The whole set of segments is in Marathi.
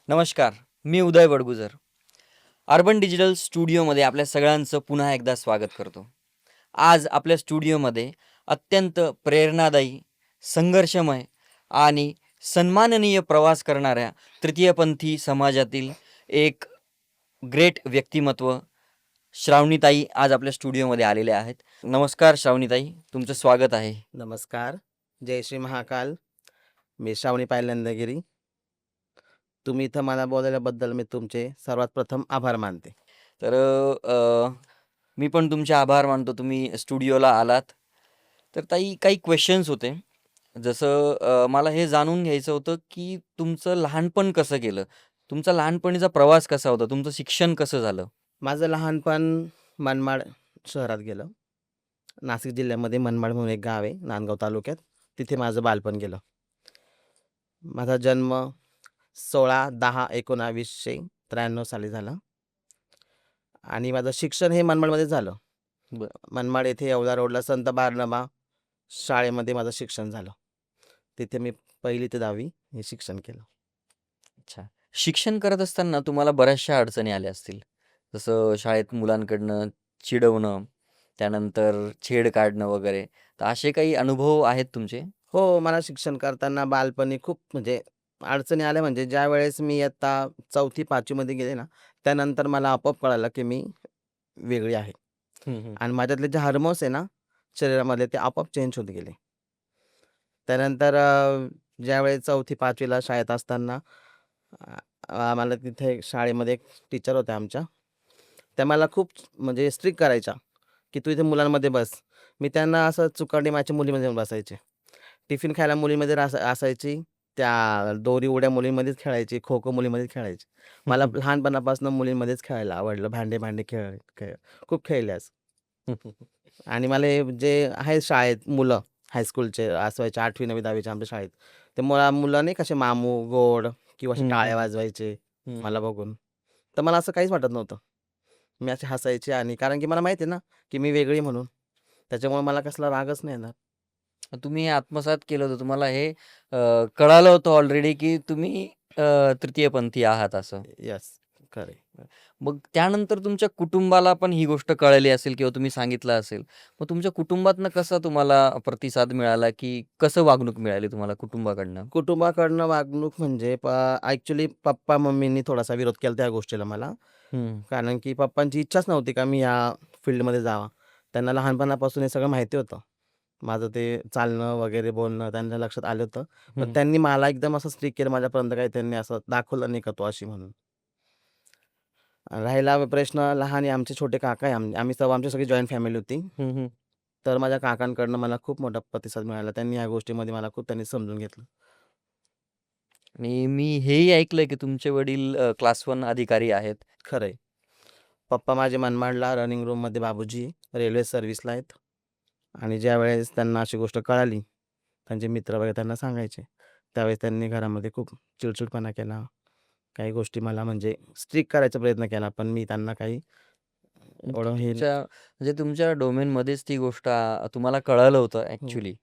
नमस्कार, मी उदय बडगुजर. अर्बन डिजिटल स्टुडिओमध्ये आपल्या सगळ्यांचं पुन्हा एकदा स्वागत करतो. आज आपल्या स्टुडिओमध्ये अत्यंत प्रेरणादायी, संघर्षमय आणि सन्माननीय प्रवास करणाऱ्या तृतीयपंथी समाजातील एक ग्रेट व्यक्तिमत्व श्रावणीताई आज आपल्या स्टुडिओमध्ये आलेले आहेत. नमस्कार श्रावणीताई, तुमचं स्वागत आहे. नमस्कार. जय श्री महाकाल. मी श्रावणी पायलंदगिरी. तुम्ही इथं मला बोलावल्याबद्दल मी तुमचे सर्वात प्रथम आभार मानते. तर मी पण तुमचे आभार मानतो, तुम्ही स्टुडिओला आलात. तर ताई काही क्वेश्चन्स होते. जसं मला हे जाणून घ्यायचं होतं, की तुमचं लहानपण कसं गेलं? तुमचा लहानपणीचा प्रवास कसा होता? तुमचं शिक्षण कसं झालं? माझं लहानपण मनमाड शहरात गेलं. नाशिक जिल्ह्यामध्ये मनमाड म्हणून एक गाव आहे, नांदगाव तालुक्यात. तिथे माझं बालपण गेलं. माझा जन्म 16/10/1993 साली झाला आणि माझं शिक्षण हे मनमाडमध्ये झालं. बरं. मनमाड येथे येवला रोडला संत बारनमा शाळेमध्ये माझं शिक्षण झालं. तिथे मी 1ली ते 10वी हे शिक्षण केलं. अच्छा. शिक्षण करत असताना तुम्हाला बऱ्याचशा अडचणी आल्या असतील. जसं शाळेत मुलांकडनं चिडवणं, त्यानंतर छेड काढणं वगैरे. तर असे काही अनुभव आहेत तुमचे? हो, मला शिक्षण करताना बालपणी खूप म्हणजे अडचणी आल्या म्हणजे ज्यावेळेस मी इयत्ता 4थी-5वी मध्ये गेले ना, त्यानंतर मला आपोआप कळालं, की मी वेगळी आहे हं, हं. आणि माझ्यातले जे हार्मोन्स आहे ना, शरीरामधले ते आपोआप चेंज होत गेले. त्यानंतर ज्यावेळेस 4थी-5वी ला शाळेत असताना अ, आम्हाला तिथे शाळेमध्ये एक टीचर होत्या आमच्या. त्या मला खूप म्हणजे स्ट्रिक्ट करायच्या, की "तू इथे मुलांमध्ये बस." मी त्यांना असं चुकाडी माझ्या मुलीमध्ये येऊन बसायचे. टिफिन खायला मुलीमध्ये असायची. त्या दोरी उड्या मुलींमध्येच खेळायची, खो-खो मुलींमध्येच खेळायची. मला लहानपणापासून मुलींमध्येच खेळायला आवडलं. भांडे-भांडे खेळ खेळ खूप खेळले आज. आणि मला हे जे आहे शाळेत मुलं हायस्कूलचे असायचे 8वी, 9वी, 10वीच्या आमच्या शाळेत. ते मुलं नाही का मामू, गोड किंवा असे हं, टाळ्या हं. वाजवायचे हं. मला बघून. तर मला असं काहीच वाटत नव्हतं. मी असे हसायचे आणि कारण की मला माहिती आहे ना, की मी वेगळी म्हणून. त्याच्यामुळे मला कसला रागच नाही येणार. तुम्ही हे आत्मसात केलं होतं. तुम्हाला हे कळालं होतं ऑलरेडी, की तुम्ही तृतीयपंथी आहात असं. येस, खरं आहे. मग त्यानंतर तुमच्या कुटुंबाला पण ही गोष्ट कळली असेल किंवा तुम्ही सांगितलं असेल. मग तुमच्या कुटुंबातनं कसा तुम्हाला प्रतिसाद मिळाला, की कसं वागणूक मिळाली तुम्हाला कुटुंबाकडनं? कुटुंबाकडनं वागणूक म्हणजे ॲक्चुअली पप्पा-मम्मींनी थोडासा विरोध केला त्या गोष्टीला मला. हं. कारण की पप्पांची इच्छाच नव्हती का मी या फील्डमध्ये जावं. त्यांना लहानपणापासून हे सगळं माहिती होतं. माझं ते चालणं वगैरे बोलणं त्यांच्या लक्षात आलं होतं. पण हं. त्यांनी मला एकदम असं स्ट्रिक्ट केलं माझ्यापर्यंत काही त्यांनी असं दाखवलं नाही का तू अशी म्हणून. राहिला प्रश्न लहान आहे आमचे छोटे काका आहे आम्ही सर्व आमची सगळी जॉइंट फॅमिली होती. हं, हं. तर माझ्या काकांकडनं मला खूप मोठा प्रतिसाद मिळाला. त्यांनी या गोष्टीमध्ये मला खूप त्यांनी समजून घेतलं. आणि मी हेही ऐकलंय, की तुमचे वडील क्लास 1 अधिकारी आहेत. खरं आहे. पप्पा माझे मनमाडला रनिंग रूममध्ये बाबूजी रेल्वे सर्व्हिसला आहेत आणि ज्यावेळेस त्यांना अशी गोष्ट कळाली, त्यांचे मित्र वगैरे त्यांना सांगायचे. त्यावेळेस त्यांनी घरामध्ये खूप चिडचिडपणा केला. काही गोष्टी मला म्हणजे स्ट्रिक्ट करायचा प्रयत्न केला, पण मी त्यांना काही एवढं हे तुमच्या डोमेनमध्येच ती गोष्ट तुम्हाला कळालं होतं हो. ॲक्चुअली.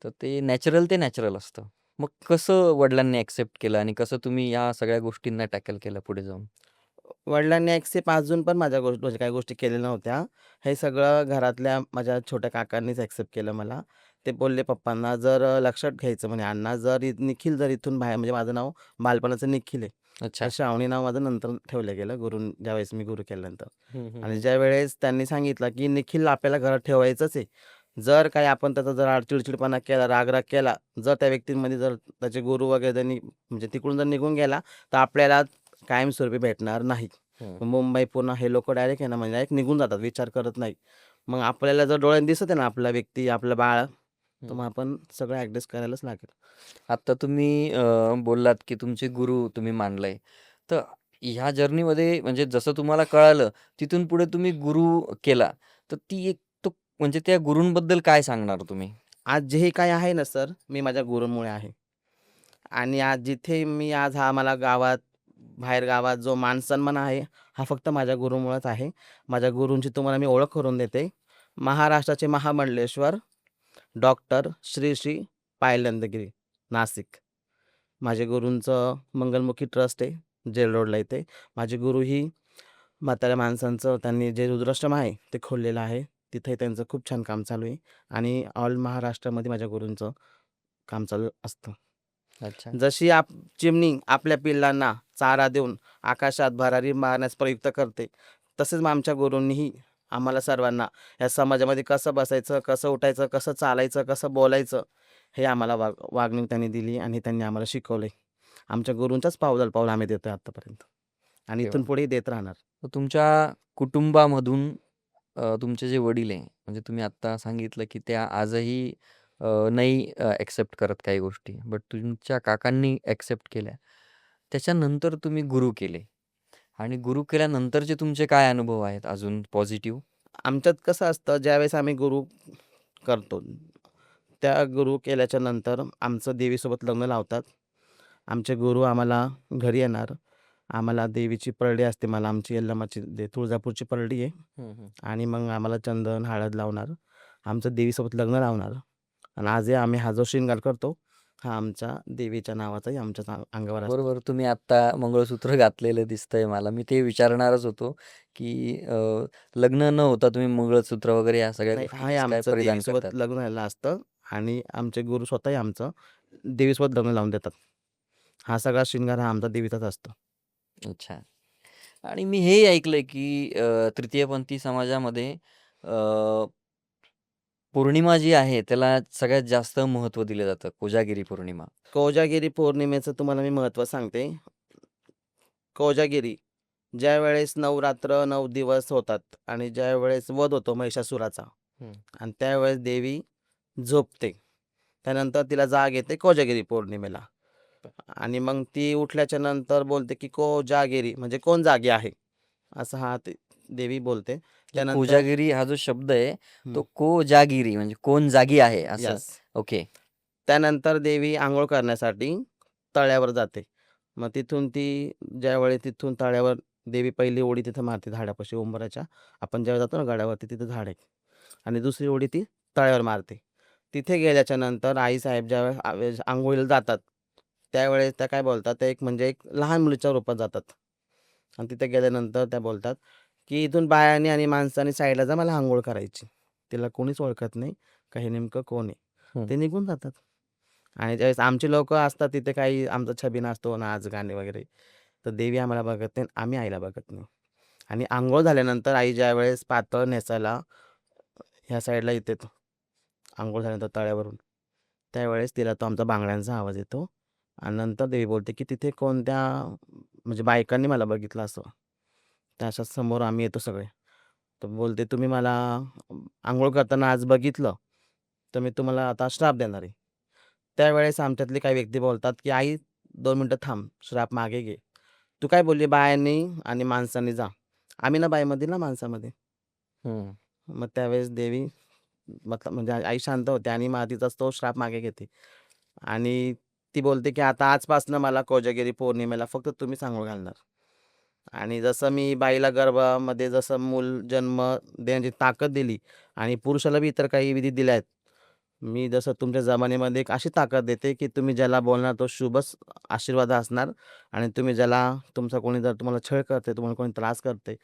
तर ते नॅचरल असतं. मग कसं वडिलांनी ॲक्सेप्ट केलं आणि कसं तुम्ही या सगळ्या गोष्टींना टॅकल केलं पुढे जाऊन? वडिलांनी ॲक्सेप्ट अजून पण माझ्या म्हणजे काही गोष्टी केलेल्या नव्हत्या. हे सगळं घरातल्या माझ्या छोट्या काकांनीच ॲक्सेप्ट केलं मला. ते बोलले पप्पांना, "जर लक्षात घ्यायचं म्हणे अण्णा, जर निखिल जर इथून बाहेर" म्हणजे माझं नाव बालपणाचं निखिल आहे. तर अच्छा. श्रावणी नाव माझं नंतर ठेवलं गेलं ज्यावेळेस मी गुरु केल्यानंतर. हं, हं, आणि हं. ज्यावेळेस त्यांनी सांगितलं, की निखिल आपल्याला घरात ठेवायचंच आहे. जर काही आपण त्याचा जर चिडचिडपणा केला, राग केला, जर त्या व्यक्तींमध्ये जर त्याचे गुरु वगैरे त्यांनी म्हणजे तिकडून जर निघून गेला, तर आपल्याला कायमस्वरूपी भेटणार नाही. हं. मुंबई, पुणे हे लोकं डायरेक्ट आहे ना, म्हणजे डायरेक्ट निघून जातात, विचार करत नाही. मग आपल्याला जर डोळ्याने दिसत आहे ना आपला व्यक्ती, आपलं बाळ, तर हं. मग आपण सगळं ॲडजस्ट करायलाच लागेल. आता तुम्ही बोललात, की तुमचे गुरु तुम्ही मानलंय. तर ह्या जर्नीमध्ये म्हणजे जसं तुम्हाला कळालं, तिथून पुढे तुम्ही गुरु केला. तर ती एक तो म्हणजे त्या गुरूंबद्दल काय सांगणार तुम्ही? आज जे काही आहे ना सर, मी माझ्या गुरूंमुळे आहे. आणि आज जिथे मी आज हा मला गावात, बाहेर गावात जो मान-सन्मान आहे, हा फक्त माझ्या गुरूमुळेच आहे. माझ्या गुरूंची तुम्हाला मी ओळख करून देते. महाराष्ट्राचे महामंडलेश्वर डॉक्टर श्री श्री पायलंदगिरी, नाशिक. माझ्या गुरूंचं मंगलमुखी ट्रस्ट आहे. जेल रोडला इथे. माझे गुरु ही म्हाताऱ्या माणसांचं त्यांनी जे रुद्राश्रम आहे ते खोललेलं आहे. तिथे त्यांचं खूप छान काम चालू आहे आणि ऑल महाराष्ट्रामध्ये माझ्या गुरूंचं काम चालू असतं. अच्छा. जशी चिमणी आपल्या पिल्लांना चारा देऊन आकाशात भरारी मारण्यास प्रयुक्त करते, तसेच मग आमच्या गुरूंनीही आम्हाला सर्वांना या समाजामध्ये कसं बसायचं, कसं उठायचं, कसं चालायचं, कसं बोलायचं, हे आम्हाला वागणूक त्यांनी दिली आणि त्यांनी आम्हाला शिकवले. आमच्या गुरूंचाच पावलाला पाऊल आम्ही देतोय आत्तापर्यंत आणि अरे इथून वाह! पुढेही देत राहणार. तर तुमच्या कुटुंबामधून तुमचे जे वडील आहे, म्हणजे तुम्ही आत्ता सांगितलं, की त्या आजही नाही एक्सेप्ट करत काही गोष्टी. बट तुमच्या काकांनी एक्सेप्ट केल्या. त्याच्यानंतर तुम्ही गुरु केले आणि गुरु केल्यानंतरचे तुमचे काय अनुभव आहेत अजून पॉझिटिव्ह? आमच्यात कसं असतं, ज्यावेळेस आम्ही गुरु करतो, त्या गुरु केल्याच्या नंतर आमचं देवीसोबत लग्न लावतात. आमचे गुरु आम्हाला घरी येणार. आम्हाला देवीची परडी असते, मला आमची यल्लमाची तुळजापूरची परडी आहे. हं, हं. आणि मग आम्हाला चंदन, हळद लावणार. आमचं देवीसोबत लग्न लावणार आणि आजही आम्ही हा जो शृंगार करतो, हा आमच्या देवीच्या नावाचाही आमच्या अंगावर असतो. बरोबर. तुम्ही आत्ता मंगळसूत्र घातलेलं दिसतंय मला. मी ते विचारणारच होतो, की लग्न न होता तुम्ही मंगळसूत्र वगैरे या सगळ्या नाही, गोष्टी हाही कसं काय आमचं परिधान करतात? देवीसोबत लग्न झालेलं असतं आणि आमचे गुरु स्वतःही आमचं देवीसोबत लग्न लावून देतात. हा सगळा शृंगार हा आमचा देवीचाच असतो. अच्छा. आणि मी हेही ऐकलंय, की तृतीयपंथी समाजामध्ये अ, पौर्णिमा जी आहे त्याला सगळ्यात जास्त महत्त्व दिलं जातं, कोजागिरी पौर्णिमा. कोजागिरी पौर्णिमेचं तुम्हाला मी महत्त्व सांगते. कोजागिरी ज्यावेळेस नवरात्र 9 दिवस होतात आणि ज्यावेळेस वध होतो महिषासुराचा हं. आणि त्यावेळेस देवी झोपते. त्यानंतर तिला जाग येते कोजागिरी पौर्णिमेला आणि मग ती उठल्याच्या नंतर बोलते, की कोजागिरी म्हणजे कोण जागी आहे? असं देवी बोलते. म्हणजे त्यानंतर कोजागिरी हा जो शब्द आहे, हं, तो कोजागिरी म्हणजे कोण जागी आहे असं. येस. ओके. त्यानंतर देवी अंघोळ करण्यासाठी तळ्यावर जाते. मग तिथून ती ज्यावेळी तिथून तळ्यावर देवी पहिली उडी तिथं मारते झाडापाशी उंबराच्या. आपण जेव्हा जातो ना गडावरती तिथं झाड आहे आणि दुसरी उडी ती तळ्यावर मारते. तिथे गेल्याच्या नंतर आईसाहेब ज्यावेळेस अंघोळीला जातात, त्यावेळेस त्या काय बोलतात, त्या एक म्हणजे एक लहान मुलीच्या रूपात जातात आणि तिथे गेल्यानंतर त्या बोलतात, की इथून बायांनी आणि माणसांनी साईडला जा, मला अंघोळ करायची. तिला कोणीच ओळखत नाही, का हे नेमकं कोण आहे? हं. ते निघून जातात. आणि ज्यावेळेस आमची लोकं असतात तिथे काही आमचा छबिना असतो, नाच गाणे वगैरे. तर देवी आम्हाला बघत नाही, आम्ही आईला बघत नाही. आणि अंघोळ झाल्यानंतर आई ज्यावेळेस पातळ नेसायला ह्या साईडला येते अंघोळ झाल्यानंतर तळ्यावरून, त्यावेळेस तिला तो आमचा बांगड्यांचा आवाज येतो आणि नंतर देवी बोलते, की तिथे कोणत्या म्हणजे बायकांनी मला बघितलं असं. त्या अशा समोर आम्ही येतो सगळे. तर बोलते, "तुम्ही मला अंघोळ करताना आज बघितलं, तर मी तुम्हाला आता श्राप देणार आहे." त्यावेळेस आमच्यातले काही व्यक्ती बोलतात, की "आई 2 मिनिटं थांब, श्राप मागे घे. तू काय बोलली बायांनी आणि माणसांनी जा." आम्ही ना बाईमध्ये ना माणसामध्ये. हं. मग त्यावेळेस देवी म्हणजे आई शांत होते आणि मग तिचाच तो श्राप मागे घेते आणि ती बोलते, की "आता आजपासनं मला कोजागिरी पौर्णिमेला फक्त तुम्हीच अंघोळ घालणार." आणि जसं मी बाईला गर्भामध्ये जसं मूल जन्म देण्याची ताकद दिली आणि पुरुषाला बी इतर काही विधी दिल्या आहेत. मी जसं तुमच्या जमान्यामध्ये एक अशी ताकद देते, की तुम्ही ज्याला बोलणार तो शुभच आशीर्वाद असणार आणि तुम्ही ज्याला तुमचा कोणी जर तुम्हाला छळ करते, तुम्हाला कोणी त्रास करते,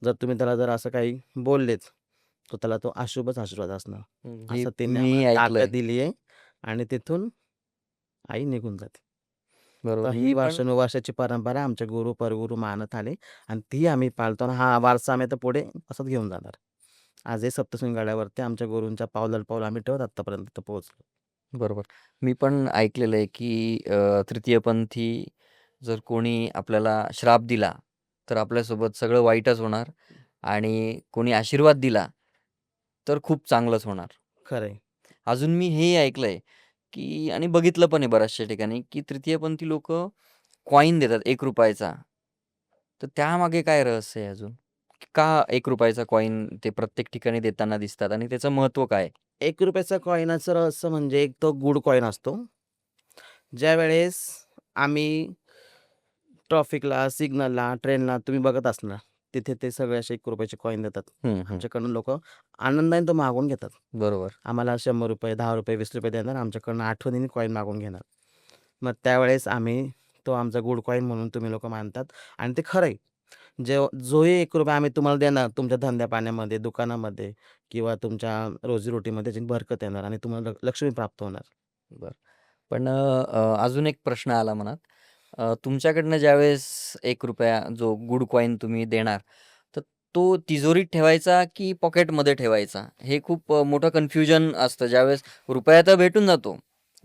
जर तुम्ही त्याला जर असं काही बोललेच, तर त्याला तो अशुभच आशीर्वाद असणार. हं. हे असं त्यांनी मी आम्हाला ताकद ऐकलंय. दिली आहे आणि तिथून आई निघून जाते. तर बरोबर. ही मी पण वर्षानुवर्षाची परंपरा आमचे गुरु, परगुरू मानत आले आणि ती आम्ही पाळतो आणि हा वारसा आम्ही आता पुढे असंच घेऊन जाणार. आजही सप्तशृंगी गडावरती आमच्या गुरूंच्या पावलाला पाऊल आम्ही ठेवत आत्तापर्यंत इथं पोहोचलो. बरोबर. मी पण ऐकलेलं आहे, की तृतीयपंथी जर कोणी आपल्याला श्राप दिला, तर आपल्यासोबत सगळं वाईटच होणार आणि कोणी आशीर्वाद दिला, तर खूप चांगलंच होणार. खरं आहे. अजून मी हेही ऐकलंय, की आणि बघितलं पण आहे बऱ्याचशा ठिकाणी, की तृतीयपंथी लोकं कॉइन देतात ₹1 तर त्यामागे काय रहस्य आहे अजून? का ₹1 कॉइन ते प्रत्येक ठिकाणी देताना दिसतात आणि त्याचं महत्त्व काय? ₹1 कॉइनाचं रहस्य म्हणजे एक तो गुड कॉइन असतो. ज्यावेळेस आम्ही ट्रॅफिकला, सिग्नलला, ट्रेनला तुम्ही बघत असणार, तिथे ते सगळे असे ₹1 कॉइन देतात. हं, हं. आमच्याकडून लोकं आनंदाने तो मागून घेतात. बरोबर. आम्हाला ₹100, ₹10, ₹20 देणार, आमच्याकडून आठवणीने कॉइन मागून घेणार. मग त्यावेळेस आम्ही तो आमचा गुड कॉइन म्हणून तुम्ही लोकं मानतात आणि ते खरं आहे. जोही ₹1 आम्ही तुम्हाला देणार तुमच्या धंद्या-पाण्यामध्ये, दुकानामध्ये किंवा तुमच्या रोजी-रोटीमध्ये त्याची बरकत येणार आणि तुम्हाला लक्ष्मी प्राप्त होणार. बरं. पण अजून एक प्रश्न आला मनात. तुमच्याकडनं ज्यावेळेस ₹1 जो गुड कॉइन तुम्ही देणार, तर तो तिजोरीत ठेवायचा की पॉकेटमध्ये ठेवायचा? हे खूप मोठं कन्फ्युजन असतं. ज्यावेळेस रुपया तर भेटून जातो.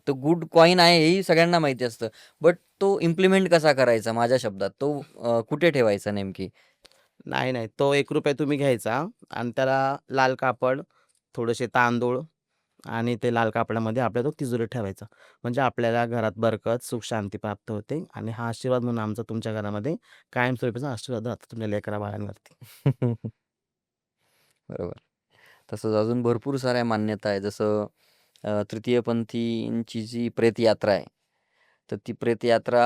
तो गुड कॉइन आहे हेही सगळ्यांना माहिती असतं. बट तो इम्प्लिमेंट कसा करायचा माझ्या शब्दात? तो कुठे ठेवायचा नेमकी? नाही, नाही. तो ₹1 तुम्ही घ्यायचा आणि त्याला लाल कापड, थोडेसे तांदूळ आणि ते लाल कापडामध्ये आपल्या तो तिजोरीत ठेवायचा. म्हणजे आपल्याला घरात बरकत, सुख शांती प्राप्त होते आणि हा आशीर्वाद म्हणून आमचा तुमच्या घरामध्ये कायमस्वरूपीचा आशीर्वाद राहतो तुमच्या लेकरा-बाळांवरती. बरोबर. तसंच अजून भरपूर साऱ्या मान्यता आहे. जसं तृतीयपंथींची जी प्रेतयात्रा आहे, तर ती प्रेतयात्रा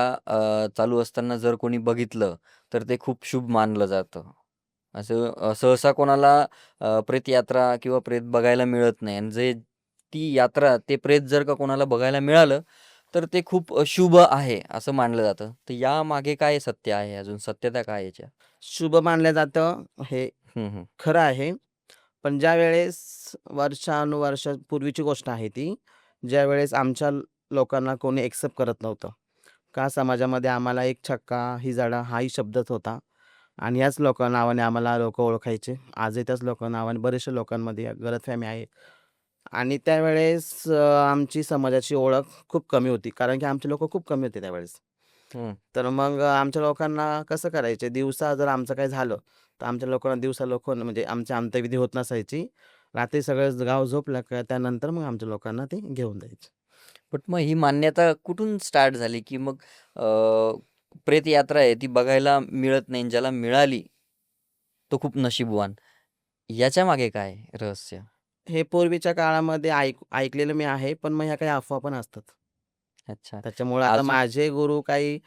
चालू असताना जर कोणी बघितलं, तर ते खूप शुभ मानलं जातं. असं सहसा कोणाला प्रेतयात्रा किंवा प्रेत बघायला मिळत नाही आणि ती यात्रा, ते प्रेत जर का कोणाला बघायला मिळालं, तर ते खूप शुभ आहे असं मानलं जातं. तर यामागे काय सत्य आहे? अजून सत्यता काय आहे याच्या? शुभ मानलं जातं हे हं, हं. खरं आहे. पण ज्यावेळेस वर्षानुवर्ष पूर्वीची गोष्ट आहे ती, ज्यावेळेस आमच्या लोकांना कोणी एक्सेप्ट करत नव्हतं. का समाजामध्ये आम्हाला एक छक्का, हिजडा हाही शब्दच होता आणि याच नावाने आम्हाला लोकं ओळखायचे. आजही त्याच नावाने बऱ्याचशा लोकांमध्ये गलतफहमी आहे आणि त्यावेळेस आमची समाजाची ओळख खूप कमी होती. कारण की आमचे लोकं खूप कमी होते त्यावेळेस. हं. तर मग आमच्या लोकांना कसं करायचे, दिवसा जर आमचं काही झालं, तर आमच्या लोकांना दिवसा म्हणजे आमची अंत्यविधी होत नसायची. रात्री सगळं गाव झोपलं का त्यानंतर मग आमच्या लोकांना ते घेऊन जायचे. बट मग ही मान्यता कुठून स्टार्ट झाली, की मग प्रेतयात्रा आहे ती बघायला मिळत नाही आणि ज्याला मिळाली, तो खूप नशीबवान. याच्यामागे काय आहे रहस्य? हे पूर्वीच्या काळामध्ये ऐकलेलं मी आहे, पण मग ह्या काही अफवा पण असतात. अच्छा. त्याच्यामुळं आता अजून माझे गुरु काही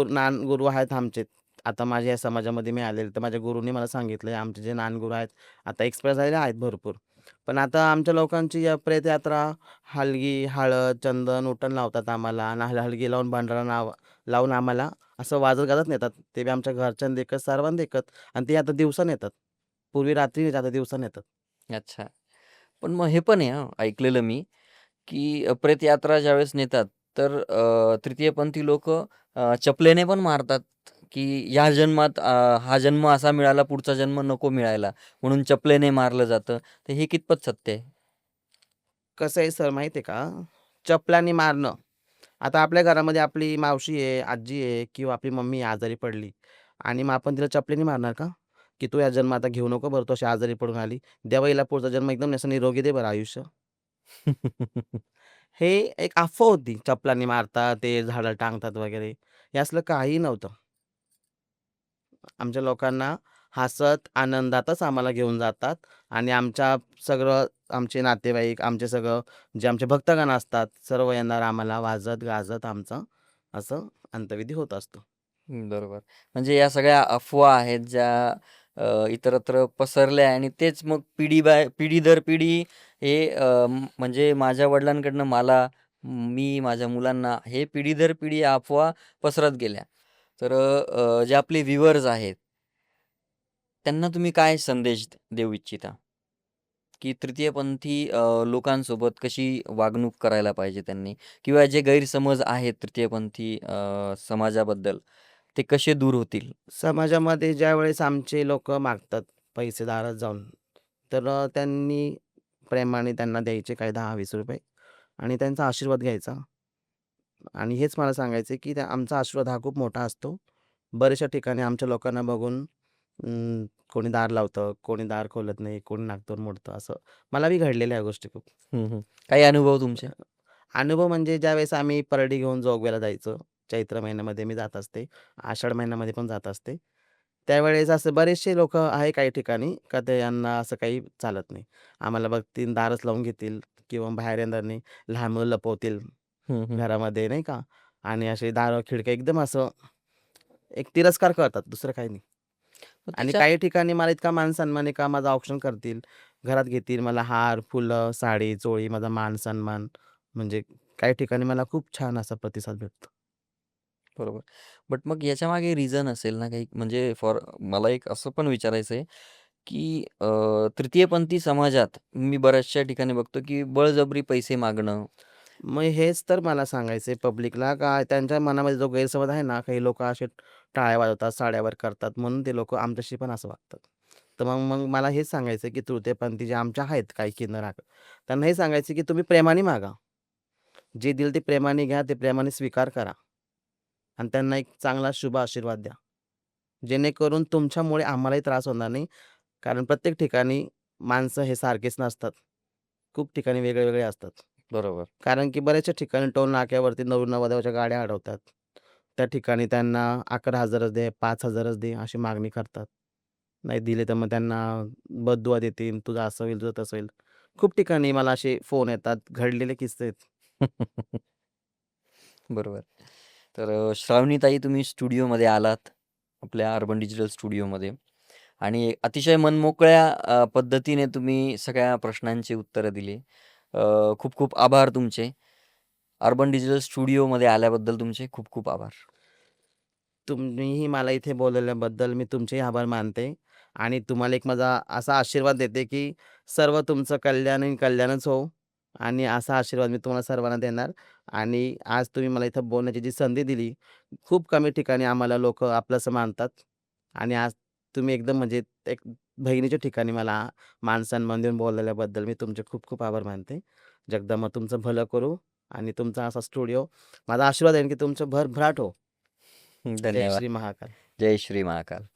नानगुरू आहेत आमचे. आता माझ्या या समाजामध्ये मी आलेले, तर माझ्या गुरूंनी मला सांगितलंय, आमचे जे नानगुरू आहेत, आता एक्सपायर झालेले आहेत भरपूर. पण आता आमच्या लोकांची या प्रेतयात्रा, हलगी, हळद, चंदन, उटण लावतात आम्हाला आणि हलगी लावून भंडारा लावून आम्हाला असं वाजत-गाजत नेतात. ते बी आमच्या घरच्यांना देखत, सर्वांना देखत आणि ते आता दिवसा नेतात. पूर्वी रात्री नाही, आता दिवसा नेतात. अच्छा. पण मग हे पण आहे हां, ऐकलेलं मी, की प्रेतयात्रा ज्यावेळेस नेतात, तर तृतीयपंथी लोकं चपलेने पण मारतात, की या जन्मात हा जन्म असा मिळाला, पुढचा जन्म नको मिळायला, म्हणून चपलेने मारलं जातं. तर हे कितपत सत्य आहे? कसं आहे सर माहिती आहे का? चपलाने मारणं. आता आपल्या घरामध्ये आपली मावशी आहे, आजी आहे किंवा आपली मम्मी आहे आजारी पडली आणि मग आपण तिला चपलीने मारणार का? की "तू या जन्म आता घेऊ नको बरं, तू अशी आजारी पडून आली. देवा हिला पुढचा जन्म एकदम असं निरोगी दे बरं आयुष्य." हे एक अफवा होती. चपलाने मारतात, ते झाडाला टांगतात वगैरे. हे असलं काहीही नव्हतं. आमच्या लोकांना हसत, आनंदातच आम्हाला घेऊन जातात आणि सगळं आमचे नातेवाईक, आमचे सगळं जे आमचे भक्तगण असतात, सर्व येणार आम्हाला वाजत-गाजत आमचा असं अंत्यविधी होत असतो. बरोबर. म्हणजे या सगळ्या अफवा आहेत ज्या इतरत्र पसरल्या आणि तेच मग पिढी दर पिढी हे म्हणजे माझ्या वडिलांकडनं मला, मी माझ्या मुलांना हे पिढी दर पिढी या अफवा पसरत गेल्या. तर जे आपले व्ह्यूअर्स आहेत, त्यांना तुम्ही काय संदेश देऊ इच्छिता? की तृतीयपंथी लोकांसोबत कशी वागणूक करायला पाहिजे त्यांनी? किंवा जे गैरसमज आहेत तृतीयपंथी समाजाबद्दल, ते कसे दूर होतील? समाजामध्ये ज्यावेळेस आमचे लोकं मागतात पैसे दारात जाऊन, तर त्यांनी प्रेमाने त्यांना द्यायचे काही ₹10-20 आणि त्यांचा आशीर्वाद घ्यायचा आणि हेच मला सांगायचं आहे, की आमचा आशीर्वाद हा खूप मोठा असतो. बऱ्याचशा ठिकाणी आमच्या लोकांना बघून कोणी दार लावतं, कोणी दार खोलत नाही, कोणी नाकतोड मोडतं असं. मला बी घडलेल्या ह्या गोष्टी खूप. हं, हं. काही अनुभव तुमचे? अनुभव म्हणजे ज्यावेळेस आम्ही परडी घेऊन जोगव्याला जायचो. चैत्र महिन्यामध्ये मी जात असते. आषाढ महिन्यामध्ये पण जात असते. त्यावेळेस असे बरेचसे लोकं आहे काही ठिकाणी का ते यांना असं काही चालत नाही. आम्हाला बघतील, दारच लावून घेतील किंवा बाहेर येणार नाही. लहान मुलं लपवतील हं, हं. घरामध्ये नाही का आणि असे दारं खिडक्या एकदम असं एक तिरस्कार करतात, दुसरं काही नाही. मग आणि त्याच्यात काही ठिकाणी मला इतका मान-सन्मान आहे का माझं औक्षण करतील. घरात घेतील मला हार, फुलं, साडी, चोळी, माझा मान-सन्मान म्हणजे काही ठिकाणी मला खूप छान असा प्रतिसाद भेटतो. बरोबर. बट मग याच्यामागे रिझन असेल ना काही म्हणजे फॉर मला एक असं पण विचारायचं आहे, की तृतीयपंथी समाजात मी बऱ्याचशा ठिकाणी बघतो, की बळजबरी पैसे मागणं. मग हेच तर मला सांगायचं आहे पब्लिकला का त्यांच्या मनामध्ये जो गैरसमज आहे ना, काही लोकं असे टाळ्या वाजवतात, साड्यावर करतात म्हणून ते लोकं आमच्याशी पण असं वागतात. तर मग मग मला हेच सांगायचं आहे, की तृतीयपंथी जे आमच्या आहेत काही किनाराक, त्यांना हे सांगायचं की तुम्ही प्रेमाने मागा. जे दिल ते प्रेमाने घ्या, ते प्रेमाने स्वीकार करा आणि त्यांना एक चांगला शुभ आशीर्वाद द्या. जेणेकरून तुमच्यामुळे आम्हालाही त्रास होणार नाही. कारण प्रत्येक ठिकाणी माणसं हे सारखेच नसतात. खूप ठिकाणी वेगळे-वेगळे असतात. बरोबर. कारण की बऱ्याचशा ठिकाणी टोल नाक्यावरती नवरी-नवरदेवाच्या गाड्या अडवतात. त्या ठिकाणी त्यांना 11,000च दे, 5,000च दे अशी मागणी करतात. नाही दिले तर मग त्यांना बददुआ देतील, तुझं असं होईल, तुझं तसं होईल. खूप ठिकाणी मला असे फोन येतात, घडलेले किस्से आहेत. बरोबर. तर श्रावणीताई तुम्ही स्टुडिओमध्ये आलात, आपल्या अर्बन डिजिटल स्टुडिओमध्ये आणि अतिशय मनमोकळ्या पद्धतीने तुम्ही सगळ्या प्रश्नांची उत्तरं दिली. खूप खूप आभार तुमचे. अर्बन डिजिटल स्टुडिओमध्ये आल्याबद्दल तुमचे खूप खूप आभार. तुम्हीही मला इथे बोलवल्याबद्दल मी तुमचेही आभार मानते आणि तुम्हाला एक माझा असा आशीर्वाद देते, की सर्व तुमचं कल्याण आणि कल्याणच हो आणि असा आशीर्वाद मी तुम्हाला सर्वांना देणार आणि आज तुम्ही मला इथं बोलण्याची जी संधी दिली, खूप कमी ठिकाणी आम्हाला लोकं आपलंसं मानतात आणि आज तुम्ही एकदम म्हणजे एक बहिणीच्या ठिकाणी मला मान-सन्मान देऊन बोलवल्याबद्दल मी तुमचे खूप खूप आभार मानते. जगदंबा तुमचं भलं करू आणि तुमचा असा स्टुडिओ माझा आशीर्वाद आहे, की तुमचं भरभराट हो. जय धन्यवाद. श्री महाकाल. जय श्री महाकाल.